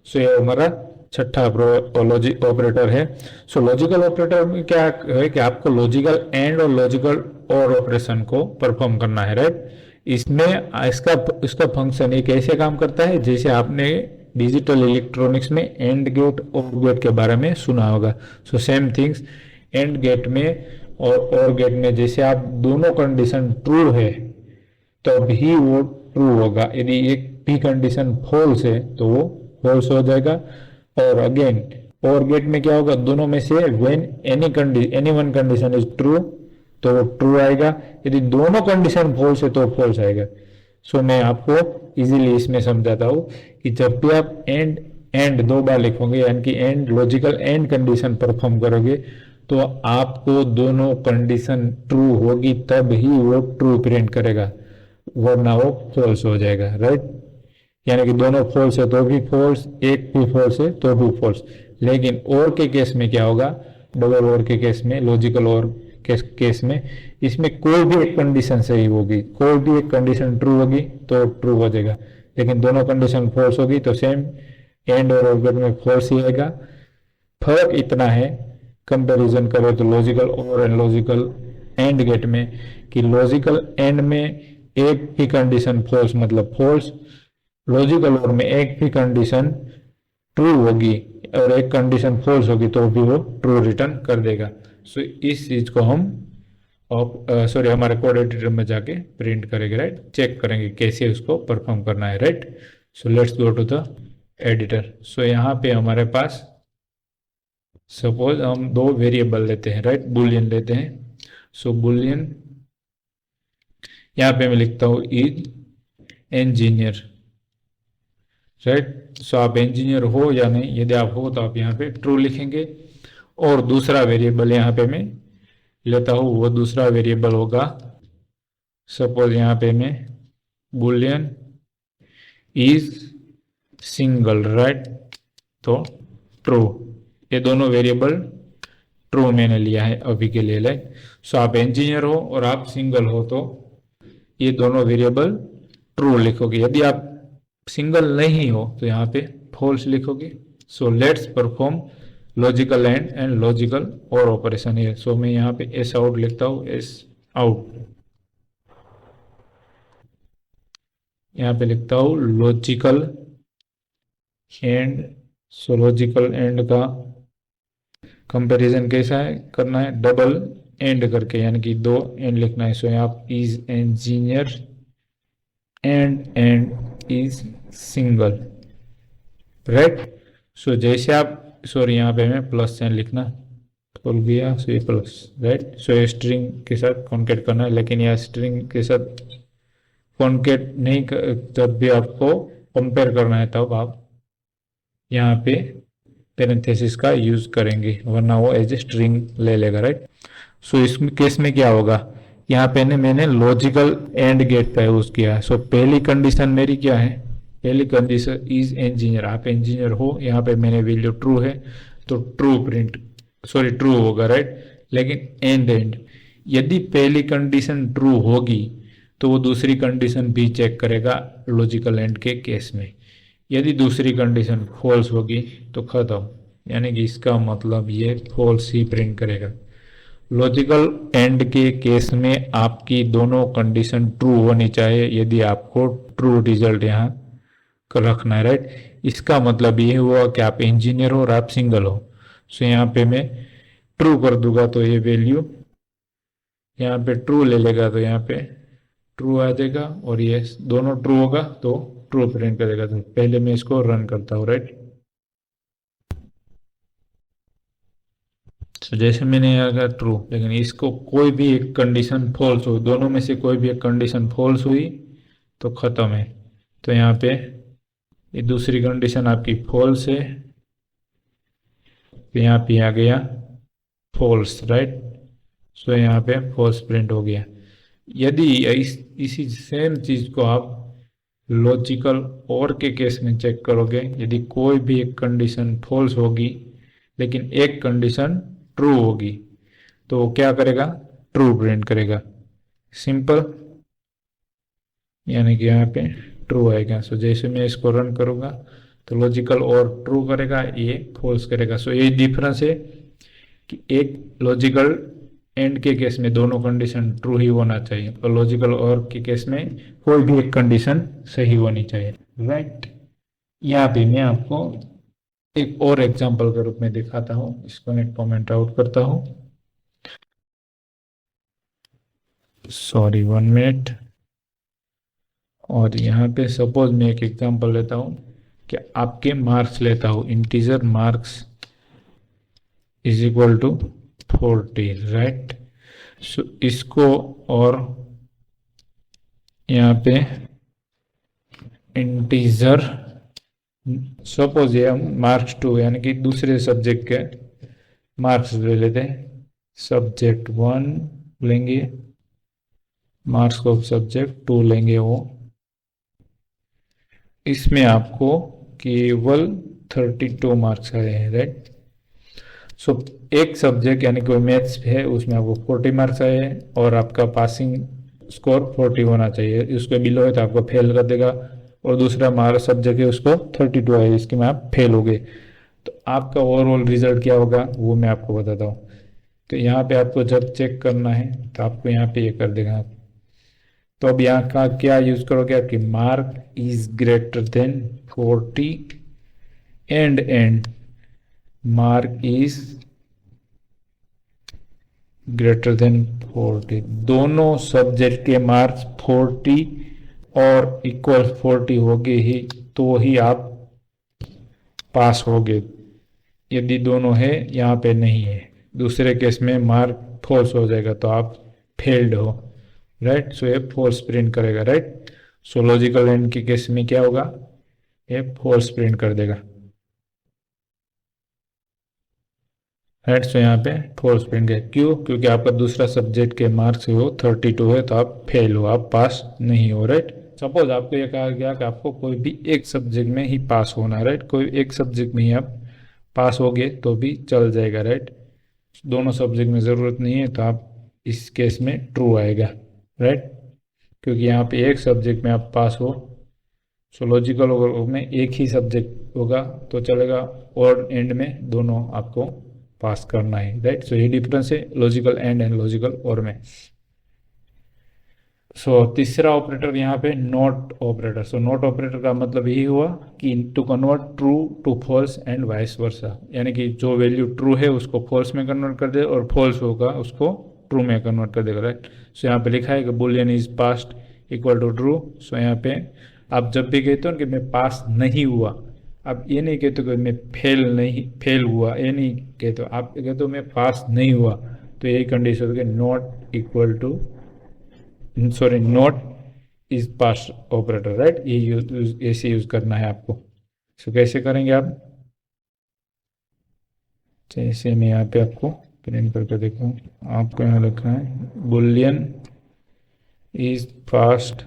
सो ये हमारा छठा लॉजिक ऑपरेटर है। सो लॉजिकल ऑपरेटर में क्या है कि आपको लॉजिकल एंड और लॉजिकल और ऑपरेशन को परफॉर्म करना है, राइट। इसमें इसका इसका फंक्शन एक ऐसे काम करता है जैसे आपने डिजिटल इलेक्ट्रॉनिक्स में एंड गेट और गेट के बारे में सुना होगा। So same things and gate में और गेट में, जैसे आप दोनों कंडीशन ट्रू है तब ही वो ट्रू होगा, यदि एक भी कंडीशन फॉल्स है तो वो फॉल्स हो जाएगा। और अगेन और गेट में क्या होगा, दोनों में से when any one condition is true तो वो ट्रू आएगा, यदि दोनों कंडीशन फॉल्स है तो फॉल्स आएगा। सो मैं आपको इजीली इसमें समझाता हूँ कि जब भी आप एंड एंड दो बार लिखोगे यानी कि and logical and condition perform करोगे तो आपको दोनों कंडीशन ट्रू होगी तब ही वो ट्रू प्रिंट करेगा, वरना वो फॉल्स हो जाएगा, राइट। यानी कि दोनों फॉल्स है तो भी फॉल्स, एक भी फॉल्स है तो भी फॉल्स। लेकिन और के केस में क्या होगा, डबल और के केस में, लॉजिकल और केस में, इसमें कोई भी एक कंडीशन सही होगी, कोई भी एक कंडीशन ट्रू होगी तो ट्रू हो जाएगा, लेकिन दोनों कंडीशन फॉल्स होगी तो सेम एंड और गेट में फॉल्स ही आएगा। फर्क इतना है कंपैरिजन करें तो लॉजिकल और एंड लॉजिकल एंड गेट में कि लॉजिकल एंड में एक भी कंडीशन फॉल्स मतलब फॉल्स, लॉजिकल और में एक भी कंडीशन ट्रू होगी और एक कंडीशन फॉल्स होगी तो भी वो ट्रू रिटर्न कर देगा। सो इस चीज को हम सॉरी हमारे कोड एडिटर में जाके प्रिंट करेंगे, राइट, चेक करेंगे कैसे उसको परफॉर्म करना है, right. So let's go to the editor. So यहाँ पे हमारे पास सपोज हम दो वेरिएबल लेते हैं, राइट, बुलियन लेते हैं। सो बुलियन यहाँ पे मैं लिखता हूँ इज इंजीनियर, राइट। सो आप इंजीनियर हो या नहीं, यदि आप हो तो आप यहाँ पे ट्रू लिखेंगे। और दूसरा वेरिएबल यहाँ पे मैं लेता हूँ, वो दूसरा वेरिएबल होगा सपोज यहाँ पे मैं बुलियन इज सिंगल, राइट, तो ट्रू। ये दोनों वेरिएबल ट्रू मैंने लिया है अभी के लिए, लाइक। सो आप इंजीनियर हो और आप सिंगल हो तो ये दोनों वेरिएबल ट्रू लिखोगे, यदि आप सिंगल नहीं हो तो यहाँ पे फॉल्स लिखोगे। So let's perform logical and logical और ऑपरेशन है। सो मैं यहाँ पे एस आउट लिखता हूँ, एस आउट, यहाँ पे लिखता हूँ logical and. So logical and का कंपैरिजन कैसा है करना है, डबल एंड करके, यानी कि दो एंड लिखना है। सो यहाँ is engineer and is single, right. So जैसे आप सॉरी यहाँ पे मैं प्लस साइन लिखना भूल गया, सो ये प्लस, राइट। सो ये स्ट्रिंग के साथ कॉन्केट करना है, लेकिन यह स्ट्रिंग के साथ कॉन्केट नहीं जब भी आपको कंपेयर करना है तब आप यहाँ पे पेरेंथेसिस का यूज करेंगे, वरना वो एज ए स्ट्रिंग ले लेगा, राइट। सो इस केस में क्या होगा, यहाँ पे मैंने लॉजिकल एंड गेट का यूज किया है। सो पहली कंडीशन मेरी क्या है, पहली कंडीशन इज इंजीनियर, आप इंजीनियर हो, यहाँ पे मैंने वैल्यू ट्रू है तो ट्रू प्रिंट सॉरी ट्रू होगा, राइट। लेकिन एंड यदि पहली कंडीशन ट्रू होगी तो वो दूसरी कंडीशन भी चेक करेगा लॉजिकल एंड के केस में, यदि दूसरी कंडीशन फॉल्स होगी तो खत्म, यानी कि इसका मतलब ये फॉल्स ही प्रिंट करेगा। लॉजिकल एंड के केस में आपकी दोनों कंडीशन ट्रू होनी चाहिए यदि आपको ट्रू रिजल्ट यहाँ रखना है, राइट। इसका मतलब ये हुआ कि आप इंजीनियर हो और आप सिंगल हो। सो यहाँ पे मैं ट्रू कर दूंगा तो ये वैल्यू यहाँ पे ट्रू ले लेगा तो यहाँ पे ट्रू आ जाएगा, और ये दोनों ट्रू होगा तो ट्रू प्रिंट करेगा। तो पहले मैं इसको रन करता हूँ, राइट। तो जैसे मैंने यहाँ का ट्रू, लेकिन इसको कोई भी एक कंडीशन फॉल्स हो, दोनों में से कोई भी एक कंडीशन फॉल्स हुई तो खत्म है। तो यहाँ पे ये दूसरी कंडीशन आपकी फॉल्स है, तो यहाँ पे आ गया फॉल्स, राइट। सो यहाँ पे फॉल्स प्रिंट हो गया। यदि इसी सेम चीज को आप लॉजिकल और के केस में चेक करोगे, यदि कोई भी एक कंडीशन फॉल्स होगी लेकिन एक कंडीशन ट्रू होगी तो वो क्या करेगा, ट्रू प्रिंट करेगा, सिंपल, यानी कि यहाँ पे ट्रू आएगा। सो जैसे मैं इसको रन करूंगा तो लॉजिकल और ट्रू करेगा, ये फॉल्स करेगा। सो ये डिफरेंस है कि एक लॉजिकल एंड के केस में दोनों कंडीशन ट्रू ही होना चाहिए और लॉजिकल और के केस में कोई भी एक कंडीशन सही होनी चाहिए, राइट। यहाँ पे मैं आपको एक और एग्जांपल के रूप में दिखाता हूँ, इसको मैं कमेंट आउट करता हूँ, सॉरी 1 मिनट। और यहाँ पे सपोज मैं एक एग्जांपल लेता हूँ कि आपके मार्क्स लेता हूँ, integer marks is equal to 40, right. So इसको और यहाँ पे इंटीजर सपोज ये हम मार्क्स 2 यानी कि दूसरे सब्जेक्ट के मार्क्स ले लेते हैं, सब्जेक्ट 1 लेंगे, मार्क्स ऑफ सब्जेक्ट 2 लेंगे वो। इसमें आपको केवल 32 मार्क्स आए हैं, राइट। सो एक सब्जेक्ट यानी कोई मैथ्स है उसमें आपको 40 मार्क्स आए हैं और आपका पासिंग स्कोर 40 होना चाहिए, उसके बिलो है तो आपको फेल कर देगा। और दूसरा हमारा सब्जेक्ट है उसको 32 आए, इसके में आप फेल हो गए, तो आपका ओवरऑल रिजल्ट क्या होगा वो मैं आपको बताता हूँ। तो यहाँ पे आपको जब चेक करना है तो आपको यहाँ पे ये कर देगा आप। तो अब यहाँ का क्या यूज करोगे, आपकी mark is greater than 40 and mark is greater than 40, दोनों सब्जेक्ट के मार्क्स 40 और इक्वल 40 हो गए ही तो ही आप पास हो गए। यदि दोनों है यहाँ पे नहीं है, दूसरे केस में मार्क फॉल्स हो जाएगा तो आप फेल्ड हो, राइट। सो ये फॉल्स प्रिंट करेगा, राइट। सो लॉजिकल एंड के केस में क्या होगा, ये फॉल्स प्रिंट कर देगा, राइट। सो यहाँ पे फॉल्स प्रिंट है, क्यों, क्योंकि आपका दूसरा सब्जेक्ट के मार्क्स हो 32 है तो आप फेल हो, आप पास नहीं हो, राइट। सपोज आपको ये कहा गया कि आपको कोई भी एक सब्जेक्ट में ही पास होना है, राइट। कोई एक सब्जेक्ट में ही आप पास हो गए तो भी चल जाएगा, राइट। दोनों सब्जेक्ट में ज़रूरत नहीं है तो आप इस केस में ट्रू आएगा, राइट, क्योंकि यहाँ पे एक सब्जेक्ट में आप पास हो। सो लॉजिकल में एक ही सब्जेक्ट होगा तो चलेगा और एंड में दोनों आपको पास करना है, राइट। सो ये डिफरेंस है लॉजिकल एंड लॉजिकल और में। सो तीसरा ऑपरेटर यहाँ पे not operator. So not operator का मतलब यही हुआ कि to convert true to false and vice versa, यानी कि जो वैल्यू ट्रू है उसको फॉल्स में कन्वर्ट कर दे और फॉल्स होगा उसको ट्रू में कन्वर्ट कर देगा, राइट। सो यहाँ पे लिखा है कि boolean is past equal to true. So यहाँ पे आप जब भी कहते हो कि मैं पास नहीं हुआ, आप ये नहीं कहते कि मैं फेल हुआ, ये नहीं कहते, आप कहते हो मैं पास नहीं हुआ, तो यही कंडीशन होगी not equal to, sorry not is pass operator, right. ये ऐसे यूज करना है आपको। सो कैसे करेंगे आप, जैसे मैं यहाँ पे आपको प्रिंट करके देखूँ, आपको यहाँ लिखना है boolean is past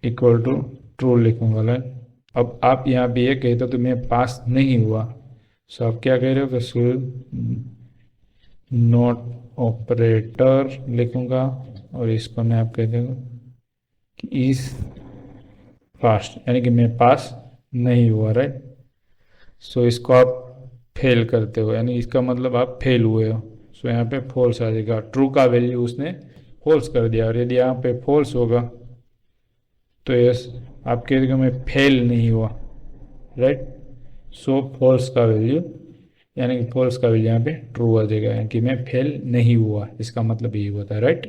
equal to true लिखूंगा, राइट। अब आप यहाँ पे ये कहते हो कि मैं पास नहीं हुआ, सो आप क्या कह रहे हो कि नॉट ऑपरेटर लिखूंगा और इसको मैं आप कह दूंगा कि इज पास, यानी कि मैं पास नहीं हुआ, राइट। सो इसको आप फेल करते हो, यानी इसका मतलब आप फेल हुए हो। सो यहाँ पे फॉल्स आ जाएगा, ट्रू का वैल्यू उसने फॉल्स कर दिया, और यदि यहाँ पे फॉल्स होगा तो यस आप कह देंगे मैं फेल नहीं हुआ, राइट। सो फॉल्स का वैल्यू, यानी कि फॉल्स का वैल्यू यहाँ पे ट्रू आ जाएगा, यानी कि मैं फेल नहीं हुआ, इसका मतलब यही होता है, राइट।